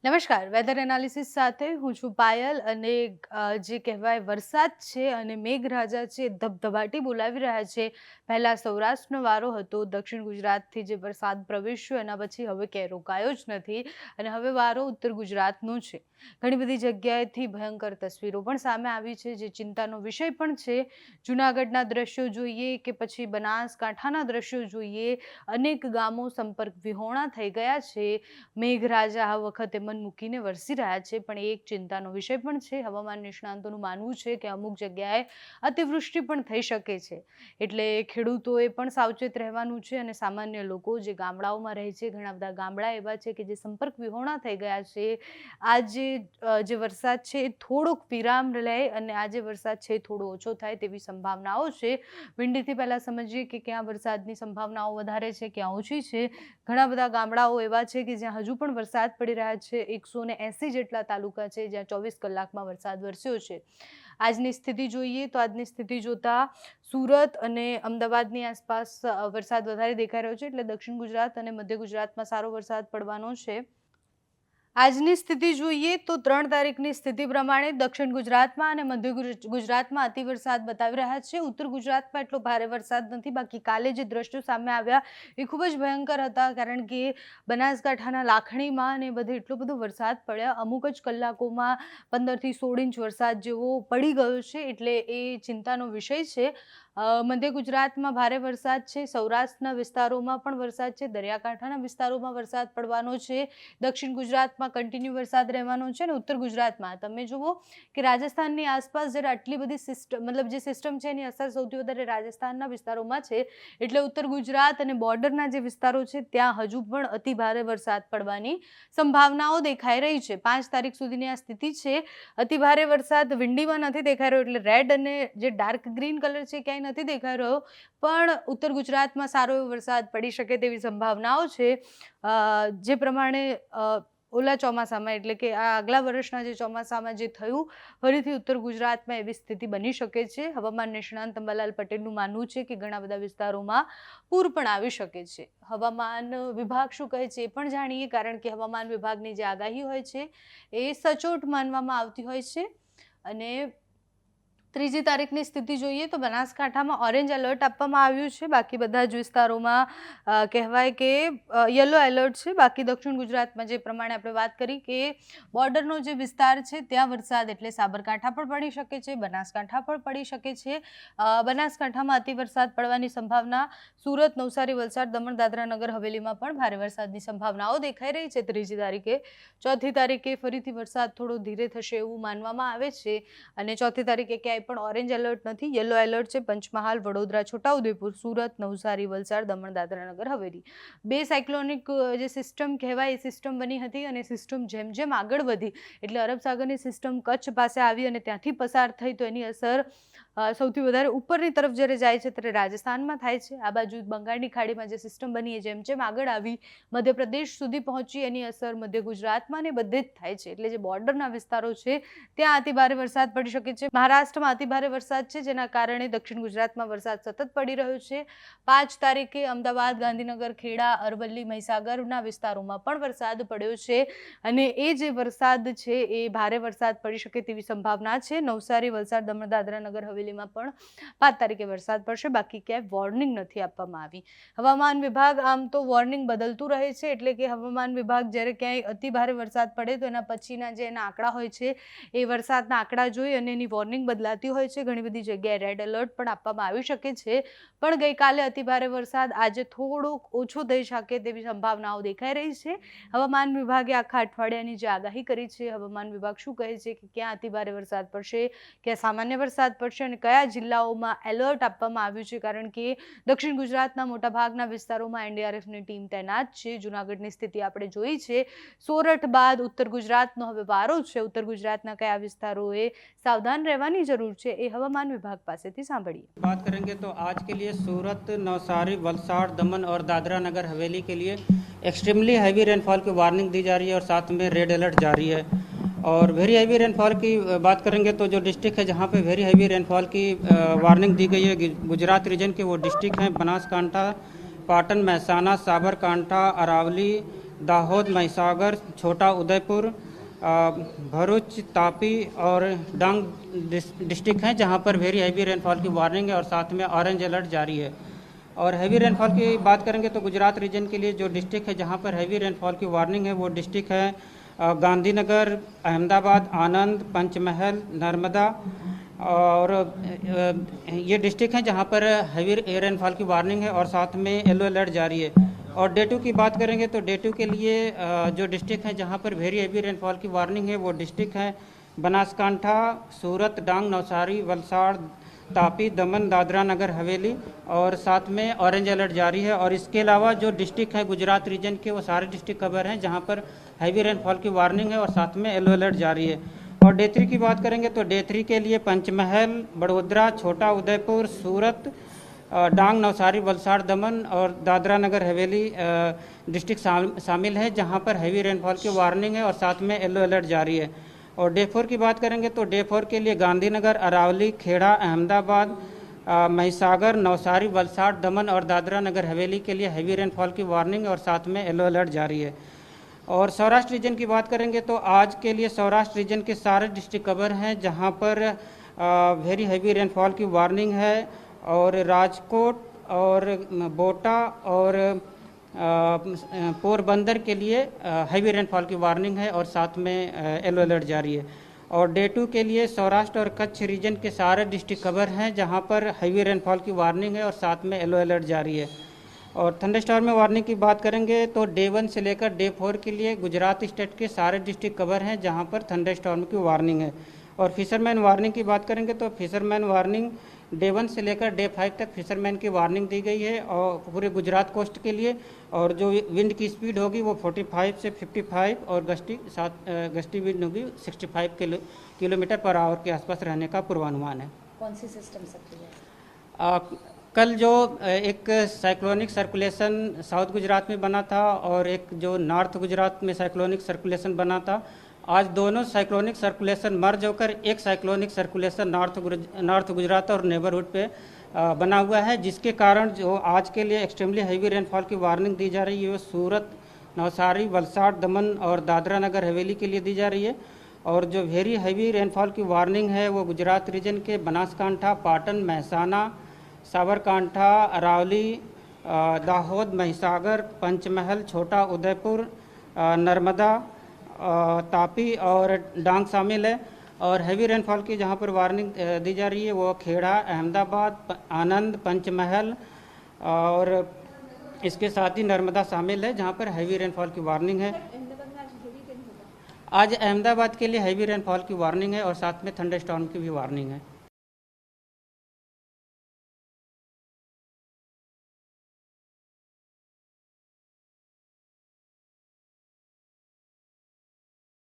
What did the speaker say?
નમસ્કાર, weather analysis સાથે હું છું પાયલ અને જે કહેવાય વરસાદ છે અને મેઘરાજા છે ધબધબાટી બોલાવી રહ્યા છે. પહેલા સૌરાષ્ટ્રનો વારો હતો, દક્ષિણ ગુજરાતથી જે વરસાદ પ્રવેશ્યો એના પછી હવે ક્યાંય રોકાયો જ નથી અને હવે વારો ઉત્તર ગુજરાતનો છે. ઘણી બધી જગ્યાએથી ભયંકર તસવીરો પણ સામે આવી છે, જે ચિંતાનો વિષય પણ છે. જૂનાગઢના દ્રશ્યો જોઈએ કે પછી બનાસકાંઠાના દ્રશ્યો જોઈએ, અનેક ગામો સંપર્ક વિહોણા થઈ ગયા છે. મેઘરાજા આ વખતે મન મૂકીને વરસી રહ્યા છે, પણ એક ચિંતાનો વિષય પણ છે. હવામાન નિષ્ણાંતોનું માનવું છે કે અમુક જગ્યાએ અતિવૃષ્ટિ પણ થઈ શકે છે, એટલે ખેડૂતોએ પણ સાવચેત રહેવાનું છે. અને સામાન્ય લોકો જે ગામડાઓમાં રહે છે, ઘણા બધા ગામડા એવા છે કે જે સંપર્ક વિહોણા થઈ ગયા છે. આજે જે વરસાદ છે એ થોડોક વિરામ લે અને આજે વરસાદ છે એ થોડો ઓછો થાય તેવી સંભાવનાઓ છે. વિંડીથી પહેલાં સમજીએ કે ક્યાં વરસાદની સંભાવનાઓ વધારે છે, ક્યાં ઓછી છે. ઘણા બધા ગામડાઓ એવા છે કે જ્યાં હજુ પણ વરસાદ પડી રહ્યા છે. 180 જેટલા તાલુકા છે જ્યાં 24 કલાકમાં વરસાદ વરસ્યો છે. આજની સ્થિતિ જોઈએ તો આજની સ્થિતિ જોતા સુરત અને અમદાવાદની આસપાસ વરસાદ વધારે દેખાઈ રહ્યો છે, એટલે દક્ષિણ ગુજરાત અને મધ્ય ગુજરાતમાં સારો વરસાદ પડવાનો છે. આજની સ્થિતિ જોઈએ તો 3 તારીખની સ્થિતિ પ્રમાણે દક્ષિણ ગુજરાતમાં અને મધ્ય ગુજરાતમાં અતિવરસાદ બતાવી રહ્યા છે. ઉત્તર ગુજરાતમાં એટલો ભારે વરસાદ નથી. બાકી કાલે જે દ્રશ્યો સામે આવ્યા એ ખૂબ જ ભયંકર હતા, કારણ કે બનાસકાંઠાના લાખણીમાં અને બધે એટલો બધો વરસાદ પડ્યા. અમુક જ કલાકોમાં 15થી 16 ઇંચ વરસાદ જેવો પડી ગયો છે, એટલે એ ચિંતાનો વિષય છે. મધ્ય ગુજરાતમાં ભારે વરસાદ છે, સૌરાષ્ટ્રના વિસ્તારોમાં પણ વરસાદ છે, દરિયાકાંઠાના વિસ્તારોમાં વરસાદ પડવાનો છે. દક્ષિણ ગુજરાતમાં કન્ટિન્યુ વરસાદ રહેવાનો છે અને ઉત્તર ગુજરાતમાં તમે જુઓ કે રાજસ્થાનની આસપાસ જ્યારે આટલી બધી સિસ્ટમ જે સિસ્ટમ છે એની અસર સૌથી વધારે રાજસ્થાનના વિસ્તારોમાં છે, એટલે ઉત્તર ગુજરાત અને બોર્ડરના જે વિસ્તારો છે ત્યાં હજુ પણ અતિ ભારે વરસાદ પડવાની સંભાવનાઓ દેખાઈ રહી છે. 5 તારીખ સુધીની આ સ્થિતિ છે. અતિ ભારે વરસાદ વિંડીમાં નથી દેખાઈ રહ્યો, એટલે રેડ અને જે ડાર્ક ગ્રીન કલર છે ક્યાંય નથી દેખાઈ રહ્યો, પણ ઉત્તર ગુજરાતમાં સારો એવો વરસાદ પડી શકે તેવી સંભાવનાઓ છે. જે પ્રમાણે ઓલા ચોમાસામાં એટલે કે આ આગલા વર્ષના જે ચોમાસામાં જે થયું, ફરીથી ઉત્તર ગુજરાતમાં એવી સ્થિતિ બની શકે છે. હવામાન નિષ્ણાંત અંબાલાલ પટેલનું માનવું છે કે ઘણા બધા વિસ્તારોમાં પૂર પણ આવી શકે છે. હવામાન વિભાગ શું કહે છે એ પણ જાણીએ, કારણ કે હવામાન વિભાગની જે આગાહી હોય છે એ સચોટ માનવામાં આવતી હોય છે. અને 3જી તારીખની સ્થિતિ જોઈએ તો બનાસકાંઠામાં ઓરેન્જ એલર્ટ આપવામાં આવ્યું છે. બાકી બધા જ વિસ્તારોમાં કહેવાય કે યલો એલર્ટ છે. બાકી દક્ષિણ ગુજરાતમાં જે પ્રમાણે આપણે વાત કરી કે બોર્ડરનો જે વિસ્તાર છે ત્યાં વરસાદ એટલે સાબરકાંઠા પણ પડી શકે છે, બનાસકાંઠા પણ પડી શકે છે. બનાસકાંઠામાં અતિ વરસાદ પડવાની સંભાવના. સુરત, નવસારી, વલસાડ, દમણ, દાદરા, નગર હવેલીમાં પણ ભારે વરસાદની સંભાવનાઓ દેખાઈ રહી છે 3જી તારીખે. 4થી તારીખે ફરીથી વરસાદ થોડો ધીરે થશે એવું માનવામાં આવે છે. અને 4થી તારીખે ક્યાંય પણ ઓરેન્જ એલર્ટ નથી, યલો એલર્ટ છે. પંચમહાલ, વડોદરા, છોટાઉદેપુર, સુરત, નવસારી, વલસાડ, દમણ, દાદરા, નગર હવેલી. 2 સાયક્લોનિક જે સિસ્ટમ કહેવાય એ સિસ્ટમ બની હતી અને સિસ્ટમ જેમ જેમ આગળ વધી એટલે અરબ સાગરની સિસ્ટમ કચ્છ પાસે આવી અને ત્યાંથી પસાર થઈ, તો એની અસર સૌથી વધારે ઉપરની તરફ જ્યારે જાય છે ત્યારે રાજસ્થાનમાં થાય છે. આ બાજુ બંગાળની ખાડીમાં જે સિસ્ટમ બની એ જેમ જેમ આગળ આવી મધ્યપ્રદેશ સુધી પહોંચી, એની અસર મધ્ય ગુજરાતમાં ને બધે જ થાય છે. એટલે જે બોર્ડરના વિસ્તારો છે ત્યાં અતિ ભારે વરસાદ પડી શકે છે. મહારાષ્ટ્રમાં અતિ ભારે વરસાદ છે, જેના કારણે દક્ષિણ ગુજરાતમાં વરસાદ સતત પડી રહ્યો છે. 5 તારીખે અમદાવાદ, ગાંધીનગર, ખેડા, અરવલ્લી, મહીસાગરના વિસ્તારોમાં પણ વરસાદ પડ્યો છે અને એ જે વરસાદ છે એ ભારે વરસાદ પડી શકે તેવી સંભાવના છે. નવસારી, વલસાડ, દમણ, દાદરા, નગર હવેલીમાં પણ 5 તારીખે વરસાદ પડશે. બાકી ક્યાંય વોર્નિંગ નથી આપવામાં આવી. હવામાન વિભાગ આમ તો વોર્નિંગ બદલતું રહે છે, એટલે કે હવામાન વિભાગ જ્યારે ક્યાંય અતિ ભારે વરસાદ પડે તો એના પછીના જે એના આંકડા હોય છે એ વરસાદના આંકડા જોઈ અને એની વોર્નિંગ બદલાતી હોય છે. ઘણી બધી જગ્યાએ રેડ એલર્ટ પણ આપવામાં આવી શકે છે, પણ ગઈકાલે અતિ ભારે વરસાદ આજે થોડોક ઓછો થઈ શકે તેવી સંભાવનાઓ દેખાઈ રહી છે. હવામાન વિભાગે આખા અઠવાડિયાની જે આગાહી કરી છે, હવામાન વિભાગ શું કહે છે કે ક્યાં અતિ ભારે વરસાદ પડશે, ક્યાં સામાન્ય વરસાદ પડશે અને કયા જિલ્લાઓમાં એલર્ટ આપવામાં આવ્યું છે, કારણ કે દક્ષિણ ગુજરાતના મોટાભાગના વિસ્તારોમાં એનડીઆરએફની ટીમ તૈનાત છે. જૂનાગઢની સ્થિતિ આપણે જોઈ છે. સોરઠ બાદ ઉત્તર ગુજરાતનો હવે વારો છે. ઉત્તર ગુજરાતના કયા વિસ્તારોએ सावधान रहने जरूर है, ये हवामान विभाग पास सांभिए। बात करेंगे तो आज के लिए सूरत, नवसारी, वलसाड़, दमन और दादरा नगर हवेली के लिए एक्सट्रीमली हैवी रेनफॉल की वार्निंग दी जा रही है और साथ में रेड अलर्ट जारी है। और वेरी हैवी रेनफॉल की बात करेंगे तो जो डिस्ट्रिक्ट है जहाँ पे वेरी हैवी रेनफॉल की वार्निंग दी गई है गुजरात रीजन के वो डिस्ट्रिक्ट हैं बनासकांठा, पाटन, महसाना, साबरकांठा, अरावली, दाहोद, महिसागर, छोटा उदयपुर, भरूच, तापी और डांग डिस्ट्रिक्ट हैं जहां पर वेरी हैवी रेनफॉल की वार्निंग है और साथ में ऑरेंज अलर्ट जारी है। और हैवी रेनफॉल की बात करेंगे तो गुजरात रीजन के लिए जो डिस्ट्रिक्ट है जहां पर हैवी रेनफॉल की वार्निंग है वो डिस्ट्रिक्ट है गांधीनगर, अहमदाबाद, आनंद, पंचमहल, नर्मदा। और ये डिस्ट्रिक्ट हैं जहां पर हैवी रेनफॉल की वार्निंग है और साथ में येलो अलर्ट जारी है। और डे 2 की बात करेंगे तो डे 2 के लिए जो डिस्ट्रिक्ट हैं जहां पर वेरी हैवी रेनफॉल की वार्निंग है वो डिस्ट्रिक्ट हैं बनासकांठा, सूरत, डांग, नवसारी, वलसाड़, तापी, दमन, दादरा नगर हवेली और साथ में ऑरेंज अलर्ट जारी है। और इसके अलावा जो डिस्ट्रिक्ट है गुजरात रीजन के वो सारे डिस्ट्रिक्ट कवर हैं जहां पर हैवी रेनफॉल की वार्निंग है और साथ में येलो अलर्ट जारी है। और डे 3 की बात करेंगे तो डे 3 के लिए पंचमहल, बड़ोदरा, छोटा उदयपुर, सूरत, डांग, नवसारी, वलसाड़, दमन और दादरा नगर हवेली डिस्ट्रिक्ट शामिल है जहां पर हैवी रेनफॉल की वार्निंग है और साथ में येलो अलर्ट जारी है। और डे 4 की बात करेंगे तो डे 4 के लिए गांधीनगर, अरावली, खेड़ा, अहमदाबाद, महिसागर, नवसारी, वलसाड़, दमन और दादरा नगर हवेली के लिए हैवी रेनफॉल की वार्निंग और साथ में येलो अलर्ट जारी है। और सौराष्ट्र रीजन की बात करेंगे तो आज के लिए सौराष्ट्र रीजन के सारे डिस्ट्रिक्ट कवर हैं जहां पर वेरी हैवी रेनफॉल की वार्निंग है। और राजकोट और बोटा और पोरबंदर के लिए हैवी रेनफॉल की वार्निंग है और साथ में येलो अलर्ट जारी है। और डे 2 के लिए सौराष्ट्र और कच्छ रीजन के सारे डिस्ट्रिक्ट कवर हैं जहां पर हैवी रेनफॉल की वार्निंग है और साथ में येलो अलर्ट जारी है। और थंडरस्टॉर्म में वार्निंग की बात करेंगे तो डे 1 से लेकर डे 4 के लिए गुजरात स्टेट के सारे डिस्ट्रिक्ट कवर हैं जहां पर थंडरस्टॉर्म की वार्निंग है। और फिशरमैन वार्निंग की बात करेंगे तो फिशरमैन वार्निंग डे 1 से लेकर डे 5 तक फिशरमैन की वार्निंग दी गई है और पूरे गुजरात कोस्ट के लिए। और जो विंड की स्पीड होगी वो 45 से 55 और गस्टी विंड होगी 65 किलोमीटर पर आवर के आसपास रहने का पूर्वानुमान है। कौन सी सिस्टम सक्रिय है? कल जो एक साइक्लोनिक सर्कुलेशन साउथ गुजरात में बना था और एक जो नॉर्थ गुजरात में साइक्लोनिक सर्कुलेशन बना था, आज दोनों साइक्लोनिक सर्कुलेशन मर्ज होकर एक साइक्लोनिक सर्कुलेशन नॉर्थ गुजरात और नेबरहुड पे बना हुआ है, जिसके कारण जो आज के लिए एक्सट्रीमली हैवी रेनफॉल की वार्निंग दी जा रही है वो सूरत, नवसारी, वलसाड़, दमन और दादरा नगर हवेली के लिए दी जा रही है। और जो वेरी हैवी रेनफॉल की वार्निंग है वो गुजरात रीजन के बनासकांठा, पाटन, महसाना, साबरकांठा, अरावली, दाहोद, महिसागर, पंचमहल, छोटा उदयपुर, नर्मदा, तापी और डांग शामिल है। और हैवी रेनफॉल की जहां पर वार्निंग दी जा रही है वो खेड़ा, अहमदाबाद, आनंद, पंचमहल और इसके साथ ही नर्मदा शामिल है जहां पर हैवी रेनफॉल की वार्निंग है। आज अहमदाबाद के लिए हैवी रेनफॉल की वार्निंग है और साथ में थंडरस्टॉर्म की भी वार्निंग है।